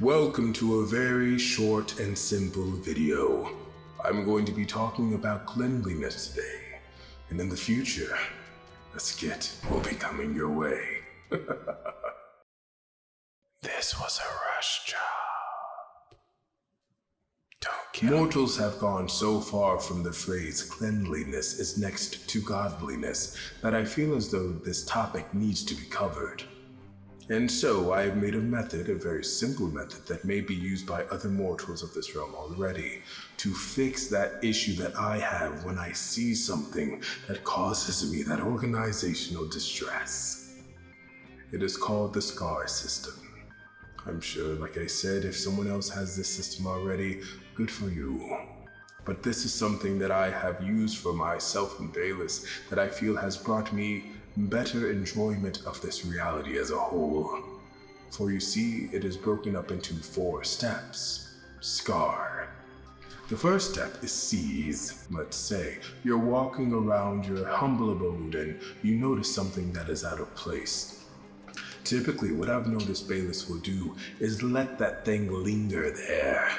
Welcome to a very short and simple video. I'm going to be talking about cleanliness today, and in the future, a skit will be coming your way. This was a rush job. Don't kill. Mortals have gone so far from the phrase cleanliness is next to godliness that I feel as though this topic needs to be covered. And so I have made a method, a very simple method that may be used by other mortals of this realm already, to fix that issue that I have when I see something that causes me that organizational distress. It is called the SCAR system. I'm sure, like I said, if someone else has this system already, good for you. But this is something that I have used for myself and Bayless that I feel has brought me better enjoyment of this reality as a whole. For you see, it is broken up into 4 steps. SCAR. The first step is seize. Let's say you're walking around your humble abode and you notice something that is out of place. Typically, what I've noticed Bayless will do is let that thing linger there.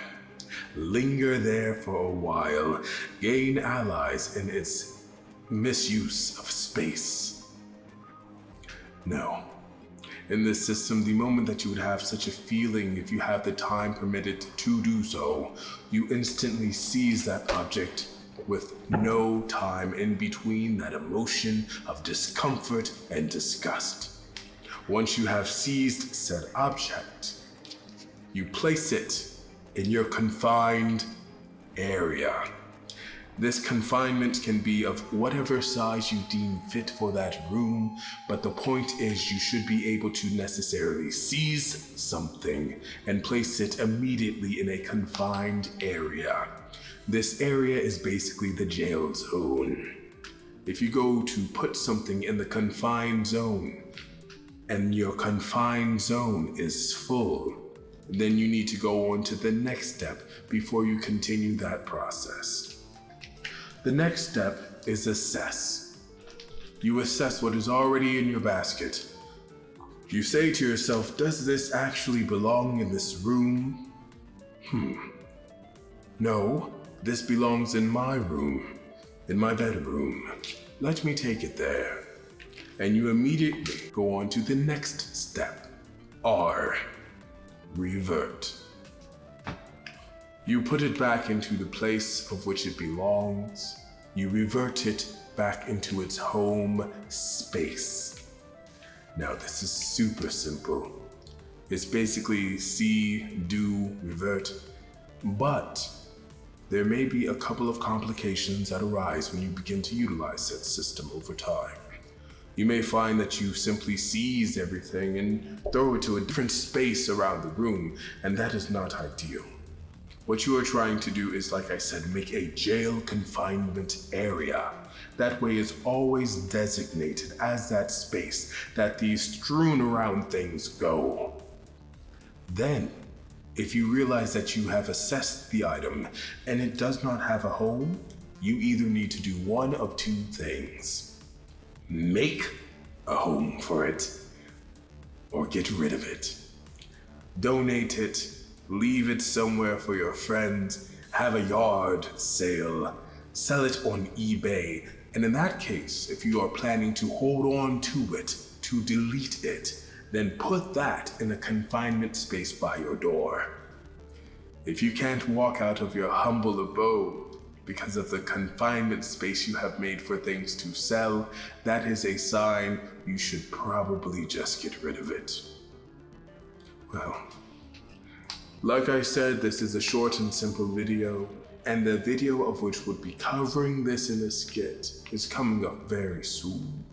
Linger there for a while, gain allies in its misuse of space. No. In this system, the moment that you would have such a feeling, if you have the time permitted to do so, you instantly seize that object with no time in between that emotion of discomfort and disgust. Once you have seized said object, you place it in your confined area. This confinement can be of whatever size you deem fit for that room, but the point is you should be able to necessarily seize something and place it immediately in a confined area. This area is basically the jail zone. If you go to put something in the confined zone, and your confined zone is full, then you need to go on to the next step before you continue that process. The next step is assess. You assess what is already in your basket. You say to yourself, does this actually belong in this room? No, this belongs in my room, in my bedroom. Let me take it there. And you immediately go on to the next step. R. Revert. You put it back into the place of which it belongs. You revert it back into its home space. Now this is super simple. It's basically see, do, revert. But there may be a couple of complications that arise when you begin to utilize said system over time. You may find that you simply seize everything and throw it to a different space around the room, and that is not ideal. What you are trying to do is, like I said, make a jail confinement area. That way it's always designated as that space that these strewn around things go. Then, if you realize that you have assessed the item and it does not have a home, you either need to do one of 2 things. Make a home for it, or get rid of it. Donate it, leave it somewhere for your friends, have a yard sale, sell it on eBay, and in that case, if you are planning to hold on to it, to delete it, then put that in a confinement space by your door. If you can't walk out of your humble abode because of the confinement space you have made for things to sell, that is a sign you should probably just get rid of it. Well, like I said, this is a short and simple video, and the video of which would be covering this in a skit is coming up very soon.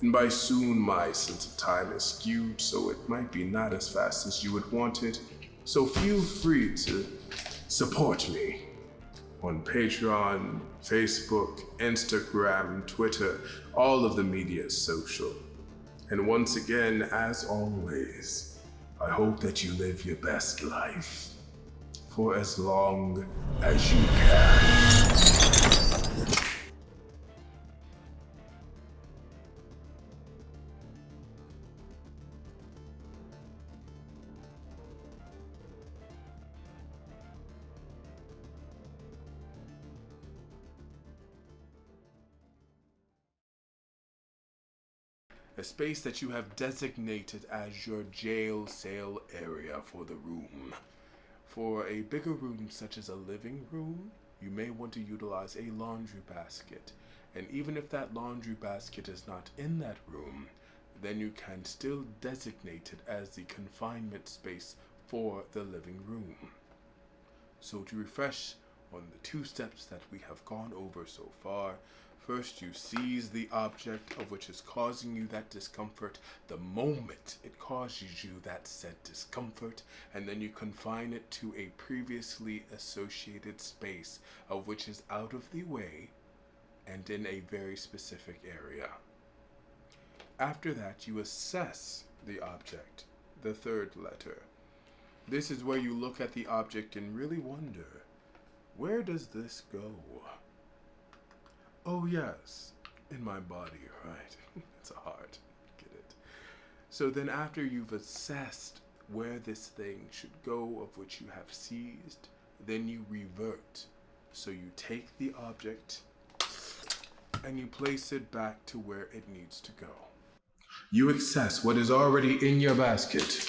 And by soon, my sense of time is skewed, so it might be not as fast as you would want it. So feel free to support me on Patreon, Facebook, Instagram, Twitter, all of the media is social. And once again, as always, I hope that you live your best life for as long as you can. a space that you have designated as your jail cell area for the room. For a bigger room such as a living room, you may want to utilize a laundry basket. And even if that laundry basket is not in that room, then you can still designate it as the confinement space for the living room. So to refresh on the 2 steps that we have gone over so far, first you seize the object of which is causing you that discomfort the moment it causes you that said discomfort, and then you confine it to a previously associated space of which is out of the way and in a very specific area. After that, you assess the object, the 3rd letter. This is where you look at the object and really wonder, where does this go? Oh yes, in my body, right? It's a heart, get it? So then after you've assessed where this thing should go of which you have seized, then you revert. So you take the object and you place it back to where it needs to go. You access what is already in your basket.